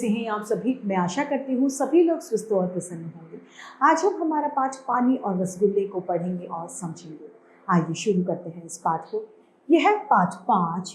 कैसे हैं आप सभी? मैं आशा करती हूँ सभी लोग स्वस्थ और प्रसन्न होंगे। आज हम हमारा पाठ पानी और रसगुल्ले को पढ़ेंगे और समझेंगे। आइए शुरू करते हैं इस पाठ को। यह है पाठ 5,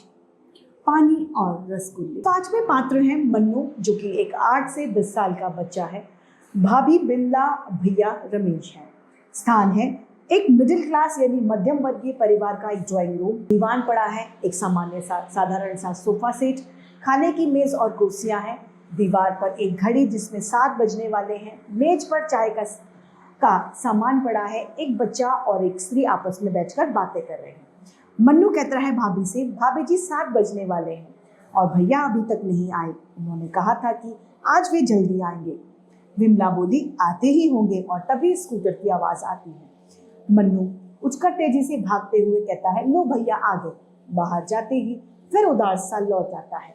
पानी और रसगुल्ले। 5वें पात्र हैं मन्नू, जो कि एक 8 से 10 साल का बच्चा है। भाभी बिमला, भैया रमेश है। स्थान है एक मिडिल क्लास यानी मध्यम वर्गीय परिवार का एक ड्राइंग रूम। दीवान पड़ा है, एक सामान्य साधारण सा सोफा सेट, खाने की मेज और कुर्सियां हैं। दीवार पर एक घड़ी जिसमें 7 बजने वाले हैं। मेज पर चाय का सामान पड़ा है। एक बच्चा और एक स्त्री आपस में बैठकर बातें कर रहे हैं। मन्नू कहता है भाभी से, भाभी जी 7 बजने वाले हैं और भैया अभी तक नहीं आए। उन्होंने कहा था कि आज वे जल्दी आएंगे। विमला बोली, आते ही होंगे। और तभी स्कूटर की आवाज आती है। मन्नू उठकर तेजी से भागते हुए कहता है, लो भैया आ गए। बाहर जाते ही फिर उदास सा लौट आता है।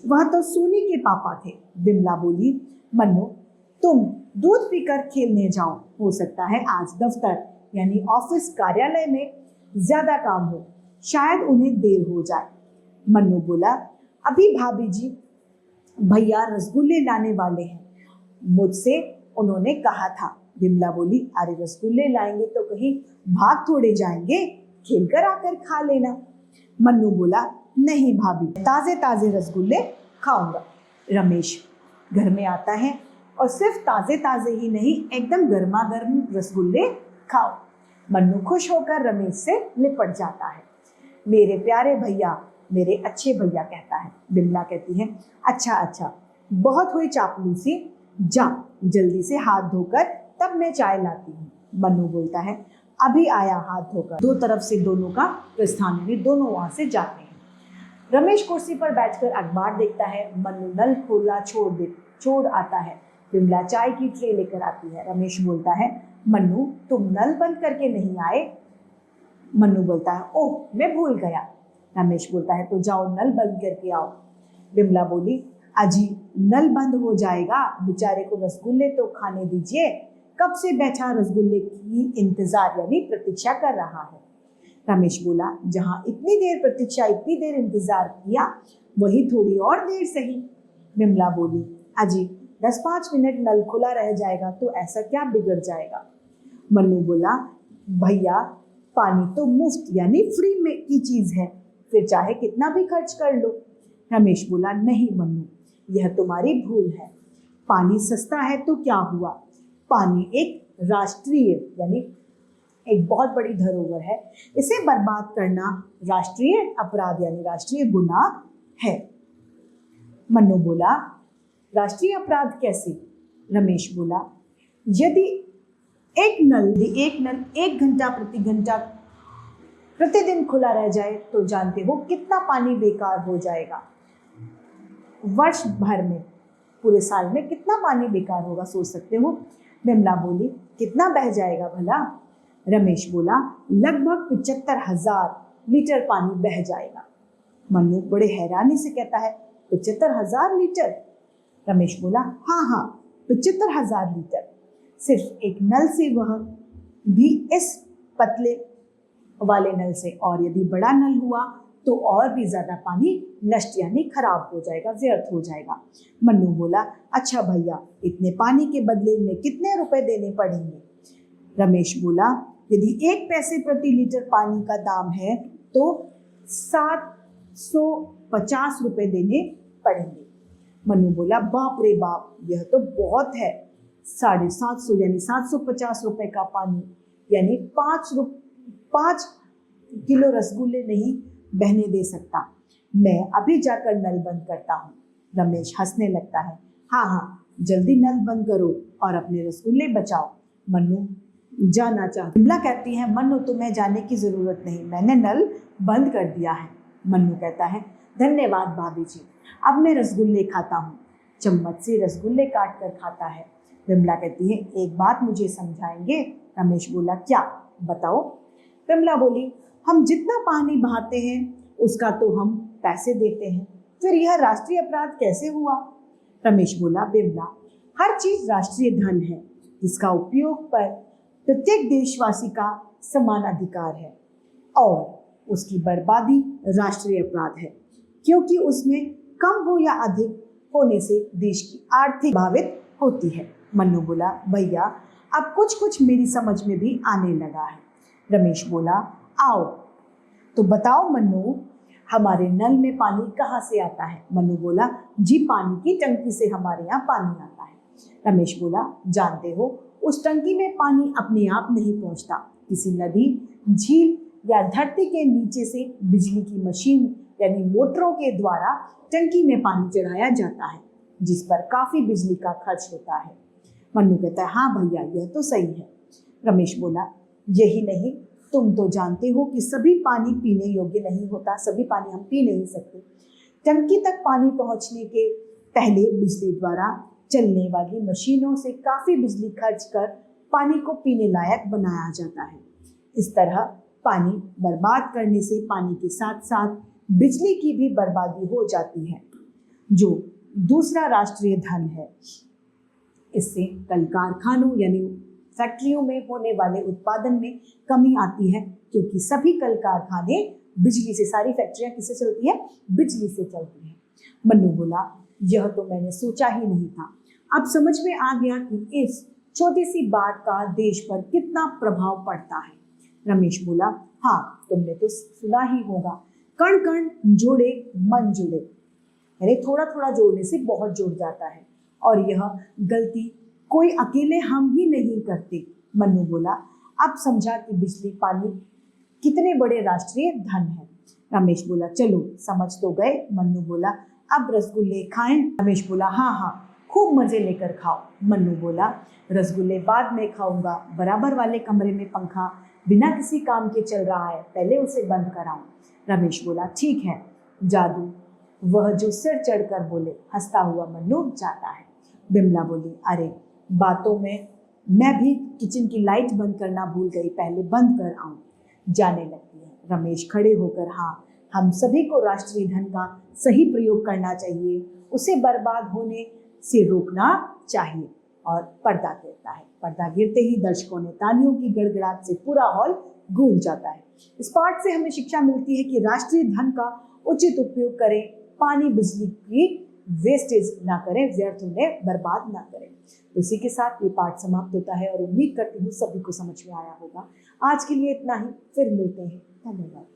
वह तो सोनी के पापा थे। विमला बोली, मन्नू तुम दूध पीकर खेलने जाओ, हो सकता है आज दफ्तर यानी ऑफिस कार्यालय में ज्यादा काम हो, शायद उन्हें देर हो जाए। मन्नू बोला, अभी भाभी जी भैया रसगुल्ले लाने वाले हैं, मुझसे उन्होंने कहा था। विमला बोली, अरे रसगुल्ले लाएंगे तो कहीं भाग थोड़े जाएंगे, खेलकर आकर खा लेना। मन्नू बोला, नहीं भाभी, ताजे ताजे रसगुल्ले खाऊंगा। रमेश घर में आता है और सिर्फ ताजे ताजे ही नहीं, एकदम गर्मा गर्म रसगुल्ले खाओ। मन्नू खुश होकर रमेश से लिपट जाता है। मेरे प्यारे भैया, मेरे अच्छे भैया कहता है। बिमला कहती है, अच्छा अच्छा, बहुत हुई चापलूसी, जा जल्दी से हाथ धोकर तब मैं चाय लाती हूँ। मन्नू बोलता है, अभी आया हाथ धोकर। दो तरफ से दोनों का प्रस्थान यानी दोनों वहां से जाते हैं। रमेश कुर्सी पर बैठकर अखबार देखता है। मन्नू नल खोला छोड़ आता है। बिमला चाय की ट्रे लेकर आती है। रमेश बोलता है, मन्नू तुम नल बंद करके नहीं आए? मन्नू बोलता है, ओह मैं भूल गया। रमेश बोलता है, तो जाओ नल बंद करके आओ। बिमला बोली, अजी नल बंद हो जाएगा, बेचारे को रसगुल्ले तो खाने दीजिए, कब से बैठा रसगुल्ले की इंतजार यानी प्रतीक्षा कर रहा है। रमेश बोला, जहां इतनी देर प्रतीक्षा, इतनी देर इंतजार किया, वही थोड़ी और देर सही। बिमला बोली, अजी 10-5 मिनट नल खुला रह जाएगा तो ऐसा क्या बिगड़ जाएगा। मन्नू बोला, भैया पानी तो मुफ्त यानी फ्री में की चीज है, फिर चाहे कितना भी खर्च कर लो। रमेश बोला, नहीं मन्नू, यह तुम्हारी भूल है। पानी सस्ता है तो क्या हुआ, पानी एक राष्ट्रीय यानी एक बहुत बड़ी धरोहर है, इसे बर्बाद करना राष्ट्रीय अपराध यानी राष्ट्रीय गुनाह है। मन्नू बोला, राष्ट्रीय अपराध कैसे? रमेश बोला, यदि एक नल 1 घंटा प्रतिदिन खुला रह जाए तो जानते हो कितना पानी बेकार हो जाएगा। वर्ष भर में, पूरे साल में कितना पानी बेकार होगा, सोच सकते हो। बिमला बोली, कितना बह जाएगा भला? रमेश बोला, लगभग 75,000 लीटर पानी बह जाएगा। मन्नू बड़े हैरानी से कहता है, 75,000 लीटर? रमेश बोला, हाँ 75,000 लीटर, सिर्फ एक नल से, वह भी इस पतले वाले नल से। और यदि बड़ा नल हुआ तो और भी ज्यादा पानी नष्ट यानी खराब हो जाएगा, व्यर्थ हो जाएगा। मन्नू बोला, अच्छा भैया, इतने पानी के बदले में कितने रुपए देने पड़ेंगे? रमेश बोला, यदि 1 पैसे प्रति लीटर पानी का दाम है तो 750 रुपए देने पड़ेंगे। मन्नू बोला, बाप रे बाप, यह तो बहुत है। 750 यानी 750 रुपए का पानी यानी 5 किलो रसगुल्ले नहीं बहने दे सकता। मैं अभी जाकर नल बंद करता हूँ। रमेश हंसने लगता है, हाँ जल्दी नल बंद करो और अपने रसगुल्ले बचाओ। मन्नू जाना चाहती। बिमला कहती है, मन्नू तुम्हें जाने की जरूरत नहीं, मैंने नल बंद कर दिया है। मन्नू कहता है, धन्यवाद भाभी जी, अब मैं रसगुल्ले खाता हूँ। चम्मच से रसगुल्ले काट कर खाता है। बिमला कहती है, एक बात मुझे समझाएंगे? रमेश बोला, क्या बताओ? बिमला बोली, हम जितना पानी बहाते हैं उसका तो हम पैसे देते हैं, फिर यह राष्ट्रीय अपराध कैसे हुआ? रमेश बोला, बिमला, हर चीज राष्ट्रीय धन है, इसका उपयोग पर प्रत्येक देशवासी का समान अधिकार है और उसकी बर्बादी राष्ट्रीय अपराध है, क्योंकि उसमें कम हो या अधिक होने से देश की आर्थिक प्रभावित होती है। मन्नू बोला, भैया अब कुछ कुछ मेरी समझ में भी आने लगा है। रमेश बोला, आओ तो बताओ मन्नू, हमारे नल में पानी कहाँ से आता है? मन्नू बोला, जी पानी की टंकी से हमारे यहाँ पानी आता है। रमेश बोला, जानते हो उस टंकी में पानी अपने आप नहीं पहुंचता, किसी नदी, झील या धरती के नीचे से बिजली की मशीन यानी मोटरों के द्वारा टंकी में पानी चढ़ाया जाता है, जिस पर काफी बिजली का खर्च होता है। मन्नू कहता है, हाँ भैया यह तो सही है। रमेश बोला, यही नहीं, तुम तो जानते हो कि सभी पानी पीने योग्य नहीं होता, सभी पानी हम पी नहीं सकते। टंकी तक पानी पहुंचने के पहले बिजली द्वारा चलने वाली मशीनों से काफी बिजली खर्च कर पानी को पीने लायक बनाया जाता है। इस तरह पानी बर्बाद करने से पानी के साथ साथ बिजली की भी बर्बादी हो जाती है, जो दूसरा राष्ट्रीय धन है। इससे कल कारखानों यानी फैक्ट्रियों में होने वाले उत्पादन में कमी आती है, क्योंकि सभी कल कारखाने बिजली से, सारी फैक्ट्रियां किससे चलती है? बिजली से चलती है। मन्नू बोला, यह तो मैंने सोचा ही नहीं था, अब समझ में आ गया कि इस छोटी सी बात का देश पर कितना प्रभाव पड़ता है। रमेश बोला, हाँ तुमने तो सुना ही होगा, कण कण जोड़े मन जुड़े, यानी थोड़ा थोड़ा जोड़ने से बहुत जुड़ जाता है, और यह गलती कोई अकेले हम ही नहीं करते। मन्नू बोला, अब समझा कि बिजली पानी कितने बड़े राष्ट्रीय धन है। रमेश बोला, चलो समझ तो गए। मन्नू बोला, अब रसगुल्ले खाएं? रमेश बोला, हाँ हाँ खूब मजे लेकर खाओ। मन्नू बोला, रसगुल्ले बाद में खाऊंगा, बराबर वाले कमरे में पंखा बिना किसी काम के चल रहा है, पहले उसे बंद कराऊं। रमेश बोला, ठीक है। जादू वह जो सिर चढ़कर बोले। हंसता हुआ मन्नू जाता है। बिमला बोली, अरे बातों में मैं भी किचन की लाइट बंद करना भूल गई, पहले बंद कर आऊं। जाने लगती है। रमेश खड़े होकर, हाँ हम सभी को राष्ट्रीय धन का सही प्रयोग करना चाहिए, उसे बर्बाद होने से रोकना चाहिए। और पर्दा गिरता है। पर्दा गिरते ही दर्शकों ने तालियों की गड़गड़ाहट से पूरा हॉल गूंज जाता है। इस पाठ से हमें शिक्षा मिलती है कि राष्ट्रीय धन का उचित उपयोग करें, पानी बिजली की वेस्टेज ना करें, व्यर्थ उन्हें बर्बाद ना करें। तो इसी के साथ ये पाठ समाप्त होता है और उम्मीद करती हूँ सभी को समझ में आया होगा। आज के लिए इतना ही, फिर मिलते हैं। धन्यवाद।